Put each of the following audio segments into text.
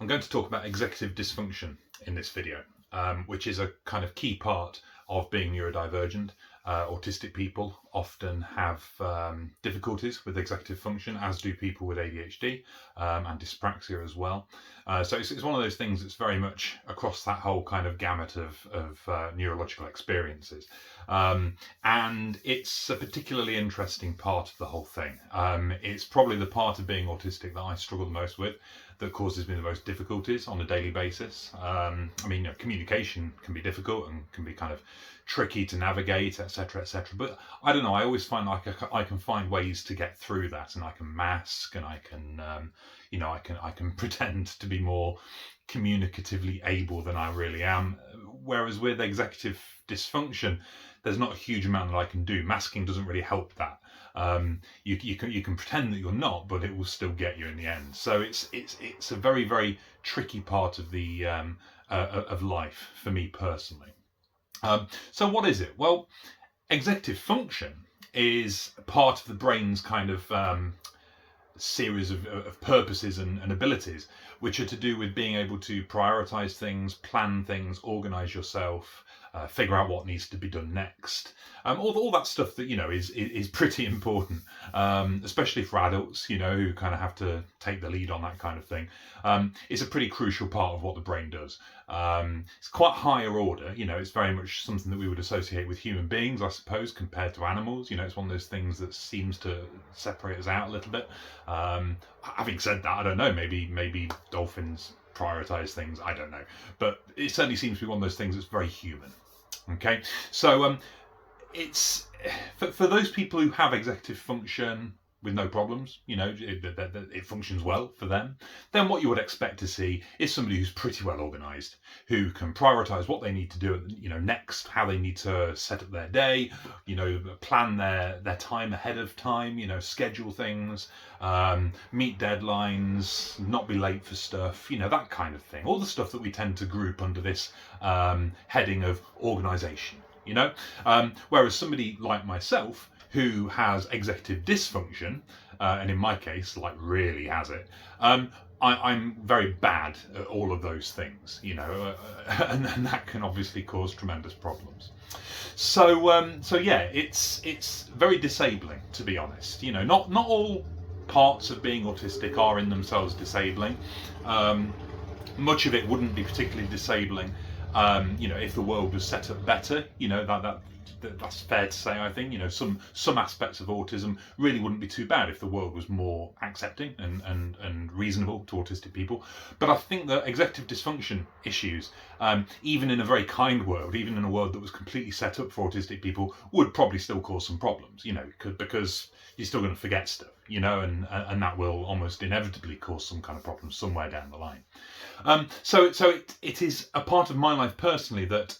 I'm going to talk about executive dysfunction in this video, which is a kind of key part of being neurodivergent. Autistic people often have difficulties with executive function, as do people with ADHD and dyspraxia as well. So it's one of those things that's very much across that whole kind of gamut of neurological experiences. And it's a particularly interesting part of the whole thing. It's probably the part of being autistic that I struggle the most with, that causes me the most difficulties on a daily basis. Communication can be difficult and can be kind of tricky to navigate, etc., etc. But I don't know, I always find like I can find ways to get through that, and I can mask, and I can, I can pretend to be more communicatively able than I really am. Whereas with executive dysfunction, there's not a huge amount that I can do. Masking doesn't really help that. You can pretend that you're not, but it will still get you in the end. So it's a very, very tricky part of the of life for me personally. So what is it? Well, executive function is part of the brain's kind of series of purposes and abilities, which are to do with being able to prioritize things, plan things, organize yourself, figure out what needs to be done next. All that stuff that, is pretty important, especially for adults, who kind of have to take the lead on that kind of thing. It's a pretty crucial part of what the brain does. It's quite higher order, it's very much something that we would associate with human beings, I suppose, compared to animals. It's one of those things that seems to separate us out a little bit. Having said that, I don't know, maybe dolphins prioritize things, I don't know. But it certainly seems to be one of those things that's very human. Okay, so it's for those people who have executive function with no problems, it functions well for them, then what you would expect to see is somebody who's pretty well organized, who can prioritize what they need to do, next, how they need to set up their day, plan their time ahead of time, schedule things, meet deadlines, not be late for stuff, that kind of thing. All the stuff that we tend to group under this heading of organization, whereas somebody like myself, who has executive dysfunction, and in my case, like really has it, I'm very bad at all of those things, and that can obviously cause tremendous problems. So yeah, it's very disabling, to be honest. Not all parts of being autistic are in themselves disabling. Much of it wouldn't be particularly disabling, if the world was set up better. That's fair to say. I think some aspects of autism really wouldn't be too bad if the world was more accepting and reasonable to autistic people. But I think that executive dysfunction issues, even in a very kind world, even in a world that was completely set up for autistic people, would probably still cause some problems. Because you're still going to forget stuff, and that will almost inevitably cause some kind of problem somewhere down the line. So it is a part of my life personally that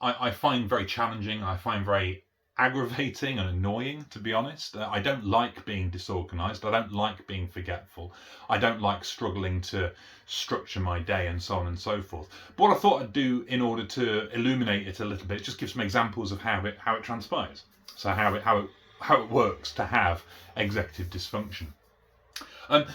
I find very challenging. I find very aggravating and annoying, to be honest. I don't like being disorganized. I don't like being forgetful. I don't like struggling to structure my day and so on and so forth. But what I thought I'd do in order to illuminate it a little bit, just give some examples of how it transpires. So how it works to have executive dysfunction.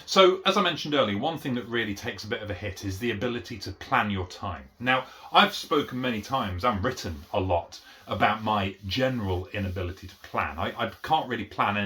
So, as I mentioned earlier, one thing that really takes a bit of a hit is the ability to plan your time. Now, I've spoken many times and written a lot about my general inability to plan. I can't really plan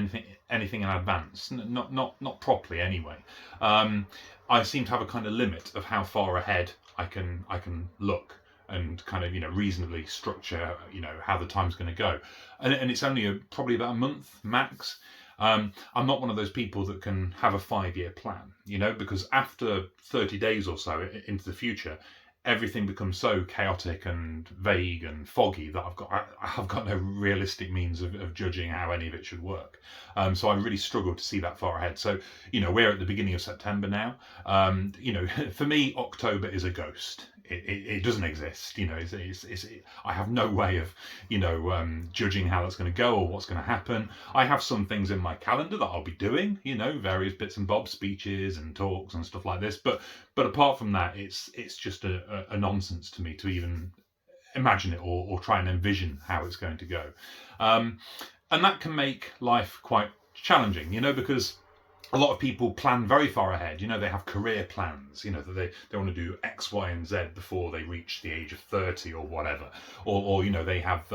anything in advance, not properly anyway. I seem to have a kind of limit of how far ahead I can look and kind of reasonably structure how the time's going to go, and it's only probably about a month max. I'm not one of those people that can have a 5-year plan, because after 30 days or so into the future, everything becomes so chaotic and vague and foggy that I've got no realistic means of judging how any of it should work. So I really struggle to see that far ahead. So, we're at the beginning of September now. For me, October is a ghost. It doesn't exist. I have no way of, judging how that's going to go or what's going to happen. I have some things in my calendar that I'll be doing, various bits and bobs, speeches and talks and stuff like this. But apart from that, it's just a nonsense to me to even imagine it or try and envision how it's going to go. And that can make life quite challenging, because a lot of people plan very far ahead. They have career plans, that they want to do X, Y, and Z before they reach the age of 30 or whatever. Or they have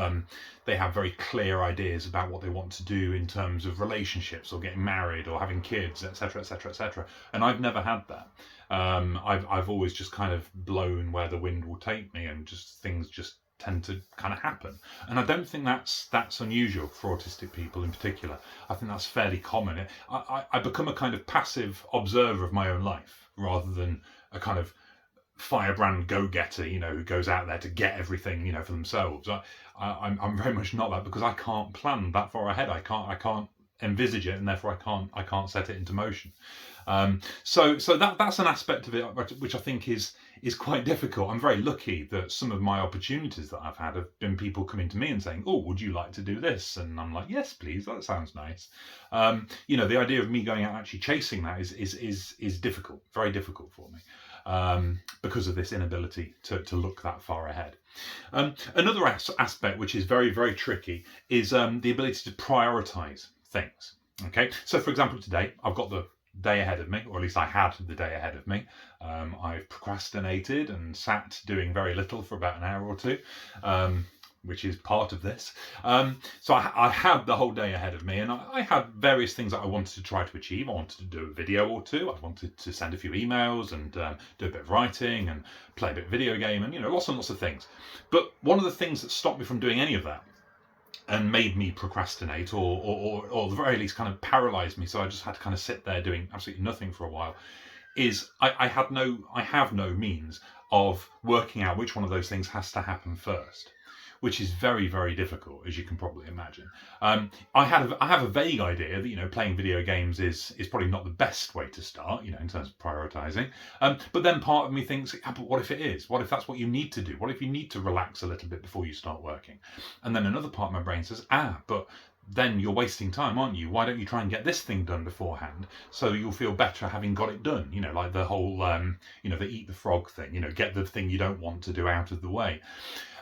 very clear ideas about what they want to do in terms of relationships or getting married or having kids, etc., etc., etc. And I've never had that. I've always just kind of blown where the wind will take me, and things just tend to kind of happen. And I don't think that's unusual for autistic people in particular. I think that's fairly common. I become a kind of passive observer of my own life rather than a kind of firebrand go-getter, who goes out there to get everything, for themselves. I'm very much not that, because I can't plan that far ahead. I can't envisage it, and therefore I can't set it into motion. So that's an aspect of it which I think is quite difficult. I'm very lucky that some of my opportunities that I've had have been people coming to me and saying, "Oh, would you like to do this?" And I'm like, "Yes, please. That sounds nice." The idea of me going out and actually chasing that is difficult, very difficult for me, because of this inability to look that far ahead. Another aspect which is very, very tricky is the ability to prioritise things. Okay, so for example, today I've got the day ahead of me, or at least I had the day ahead of me. I've procrastinated and sat doing very little for about an hour or two, which is part of this. So I had the whole day ahead of me, and I had various things that I wanted to try to achieve. I wanted to do a video or two. I wanted to send a few emails and do a bit of writing and play a bit of video game, and lots and lots of things. But one of the things that stopped me from doing any of that and made me procrastinate, or at the very least kind of paralysed me, so I just had to kind of sit there doing absolutely nothing for a while, is I have no means of working out which one of those things has to happen first, which is very, very difficult, as you can probably imagine. I have a vague idea that playing video games is probably not the best way to start, in terms of prioritising. But then part of me thinks, but what if it is? What if that's what you need to do? What if you need to relax a little bit before you start working? And then another part of my brain says, but then you're wasting time, aren't you? Why don't you try and get this thing done beforehand, so you'll feel better having got it done? Like the whole, the eat the frog thing. Get the thing you don't want to do out of the way.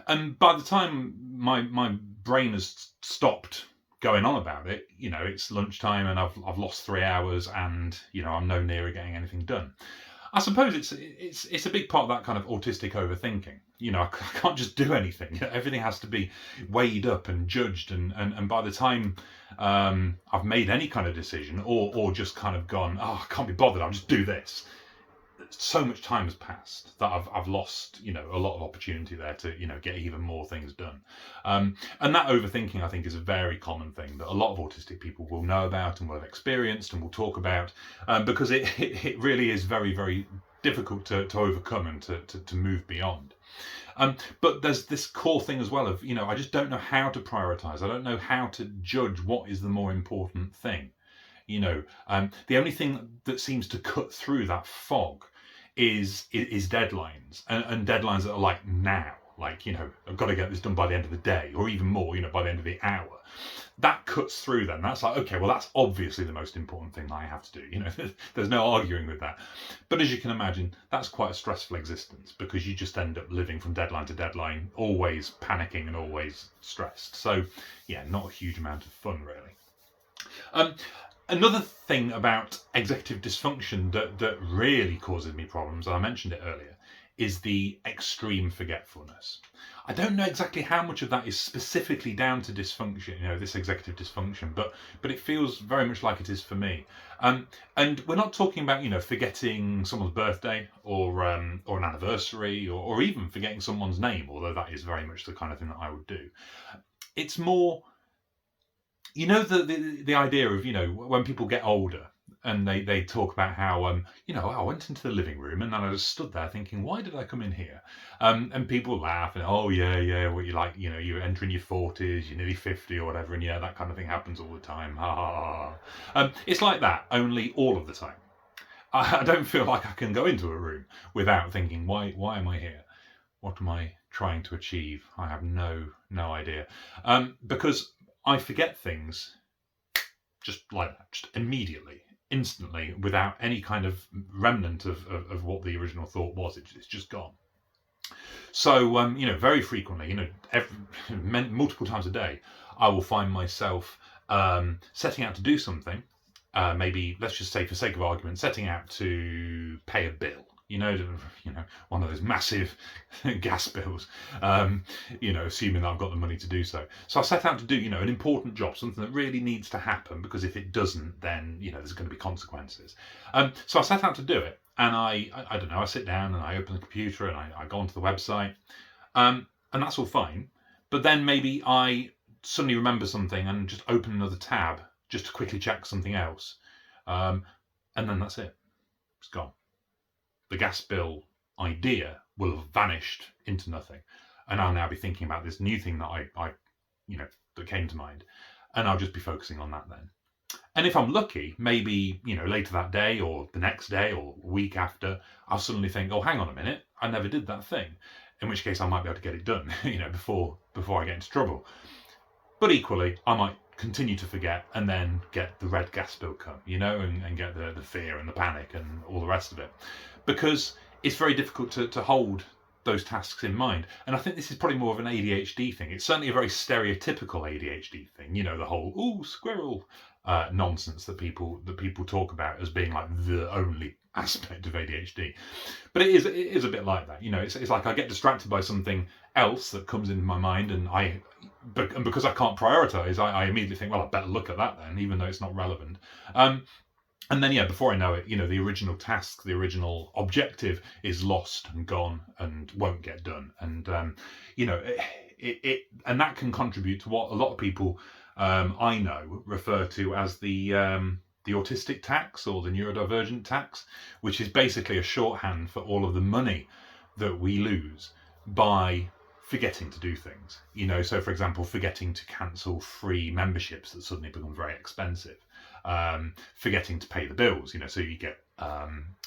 And by the time my brain has stopped going on about it, it's lunchtime and I've lost 3 hours, and I'm no nearer getting anything done. I suppose it's a big part of that kind of autistic overthinking. I can't just do anything. Everything has to be weighed up and judged, and by the time I've made any kind of decision, or just kind of gone, I can't be bothered, I'll just do this, so much time has passed that I've lost a lot of opportunity there to get even more things done. And that overthinking, I think, is a very common thing that a lot of autistic people will know about and will have experienced and will talk about, because it really is very, very difficult to overcome and to move beyond. But there's this core thing as well of I just don't know how to prioritize. I don't know how to judge what is the more important thing. The only thing that seems to cut through that fog is deadlines, and deadlines that are like now, like I've got to get this done by the end of the day, or even more, by the end of the hour. That cuts through. Then that's like, okay, well, that's obviously the most important thing that I have to do. There's no arguing with that. But as you can imagine, that's quite a stressful existence, because you just end up living from deadline to deadline, always panicking and always stressed. So yeah, not a huge amount of fun, really. Another thing about executive dysfunction that really causes me problems, and I mentioned it earlier, is the extreme forgetfulness. I don't know exactly how much of that is specifically down to dysfunction, this executive dysfunction, but it feels very much like it is for me. And we're not talking about forgetting someone's birthday or an anniversary, or even forgetting someone's name, although that is very much the kind of thing that I would do. It's more, the idea of when people get older and they talk about how I went into the living room and then I just stood there thinking, why did I come in here? And people laugh and, oh yeah, what you like, you're entering your 40s, you're nearly 50 or whatever, and yeah, that kind of thing happens all the time. Ha ha ha. It's like that, only all of the time. I don't feel like I can go into a room without thinking, why am I here? What am I trying to achieve? I have no idea. Because I forget things just like that, just immediately, instantly, without any kind of remnant of what the original thought was. It's just gone. So, very frequently, multiple times a day, I will find myself setting out to do something, maybe, let's just say for sake of argument, setting out to pay a bill. One of those massive gas bills, assuming that I've got the money to do so. So I set out to do, an important job, something that really needs to happen, because if it doesn't, then, there's going to be consequences. So I set out to do it, and I don't know, I sit down and I open the computer and I go onto the website, and that's all fine. But then maybe I suddenly remember something and just open another tab just to quickly check something else. And then that's it. It's gone. The gas bill idea will have vanished into nothing, and I'll now be thinking about this new thing that I that came to mind, and I'll just be focusing on that then. And if I'm lucky, maybe later that day or the next day or a week after, I'll suddenly think, oh, hang on a minute, I never did that thing. In which case I might be able to get it done, before I get into trouble. But equally, I might continue to forget and then get the red gas bill come, and get the fear and the panic and all the rest of it. Because it's very difficult to hold those tasks in mind. And I think this is probably more of an ADHD thing. It's certainly a very stereotypical ADHD thing, the whole, ooh, squirrel nonsense that people talk about as being like the only aspect of ADHD. But it is a bit like that. It's like I get distracted by something else that comes into my mind, and because I can't prioritize, I immediately think, well, I better look at that then, even though it's not relevant. And then, before I know it, the original task, the original objective is lost and gone and won't get done. And, and that can contribute to what a lot of people I know refer to as the autistic tax, or the neurodivergent tax, which is basically a shorthand for all of the money that we lose by forgetting to do things. So for example, forgetting to cancel free memberships that suddenly become very expensive. Forgetting to pay the bills, so you get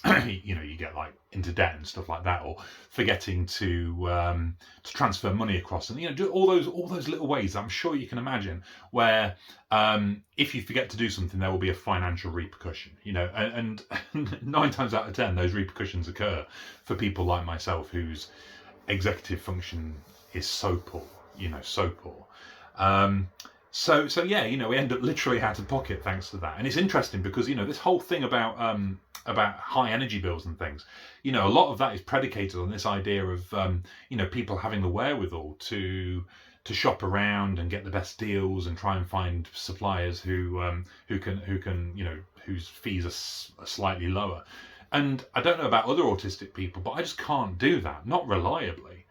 you get like into debt and stuff like that, or forgetting to transfer money across, and do all those little ways I'm sure you can imagine where if you forget to do something, there will be a financial repercussion, and 9 times out of 10 those repercussions occur for people like myself whose executive function is so poor, so poor. So yeah, we end up literally out of pocket thanks to that. And it's interesting because this whole thing about high energy bills and things, a lot of that is predicated on this idea of people having the wherewithal to shop around and get the best deals and try and find suppliers who can whose fees are slightly lower. And I don't know about other autistic people, but I just can't do that, not reliably.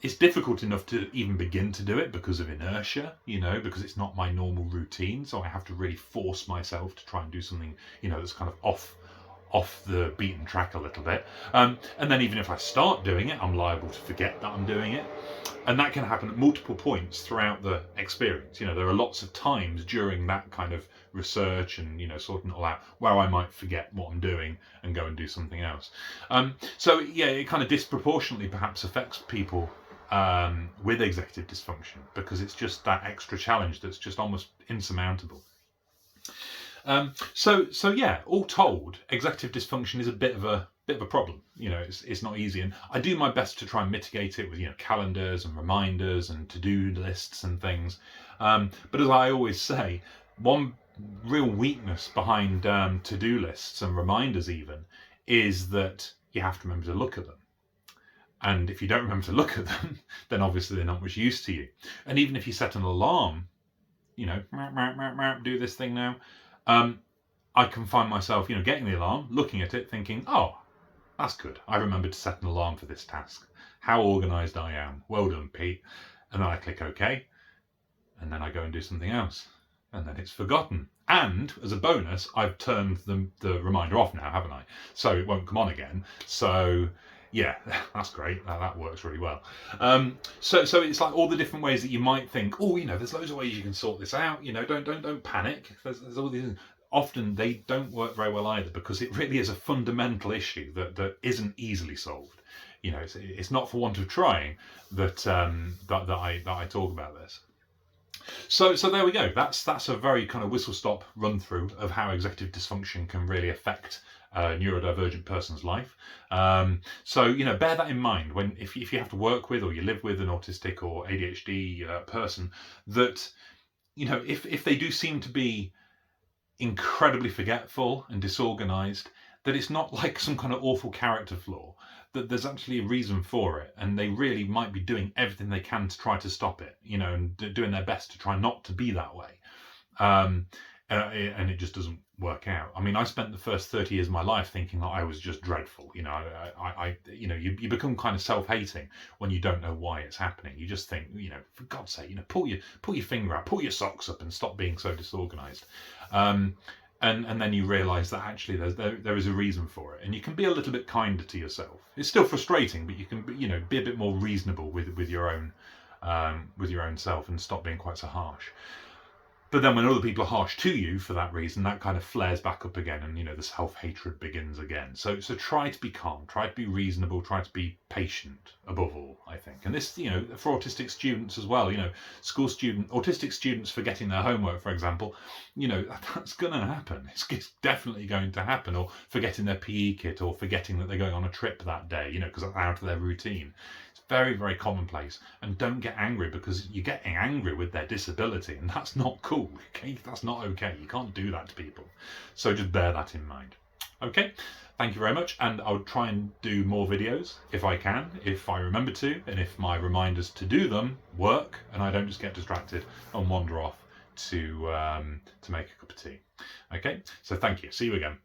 It's difficult enough to even begin to do it because of inertia, because it's not my normal routine. So I have to really force myself to try and do something, that's kind of off the beaten track a little bit. And then even if I start doing it, I'm liable to forget that I'm doing it. And that can happen at multiple points throughout the experience. There are lots of times during that kind of research and, sorting it all out where I might forget what I'm doing and go and do something else. So yeah, it kind of disproportionately perhaps affects people with executive dysfunction, because it's just that extra challenge that's just almost insurmountable. So yeah, all told, executive dysfunction is a bit of a problem. It's not easy, and I do my best to try and mitigate it with calendars and reminders and to-do lists and things. But as I always say, one real weakness behind to-do lists and reminders even is that you have to remember to look at them. And if you don't remember to look at them, then obviously they're not much use to you. And even if you set an alarm, do this thing now, I can find myself, getting the alarm, looking at it, thinking, oh, that's good. I remembered to set an alarm for this task. How organised I am. Well done, Pete. And then I click OK. And then I go and do something else. And then it's forgotten. And as a bonus, I've turned the reminder off now, haven't I? So it won't come on again. So yeah, that's great. That works really well. So it's like all the different ways that you might think, oh, there's loads of ways you can sort this out. Don't panic. There's all these. Often they don't work very well either, because it really is a fundamental issue that isn't easily solved. It's not for want of trying that I talk about this. So there we go. That's a very kind of whistle-stop run-through of how executive dysfunction can really affect a neurodivergent person's life. So bear that in mind when if you have to work with or you live with an autistic or ADHD person, that if they do seem to be incredibly forgetful and disorganized, that it's not like some kind of awful character flaw, that there's actually a reason for it, and they really might be doing everything they can to try to stop it, and doing their best to try not to be that way. And it just doesn't work out. I mean, I spent the first 30 years of my life thinking that I was just dreadful. You become kind of self-hating when you don't know why it's happening. You just think, for God's sake, pull your finger out, pull your socks up, and stop being so disorganized. And then you realise that actually there is a reason for it, and you can be a little bit kinder to yourself. It's still frustrating, but you can be a bit more reasonable with your own self, and stop being quite so harsh. But then when other people are harsh to you for that reason, that kind of flares back up again, and the self-hatred begins again. So try to be calm, try to be reasonable, try to be patient above all, I think. And this, for autistic students as well, autistic students forgetting their homework, for example, that's going to happen. It's definitely going to happen. Or forgetting their PE kit, or forgetting that they're going on a trip that day, because that's out of their routine. Very, very commonplace. And don't get angry, because you're getting angry with their disability, and that's not cool. Okay, that's not okay. You can't do that to people. So just bear that in mind. Okay, thank you very much, and I'll try and do more videos if I can, if I remember to, and if my reminders to do them work, and I don't just get distracted and wander off to make a cup of tea. Okay, so thank you. See you again.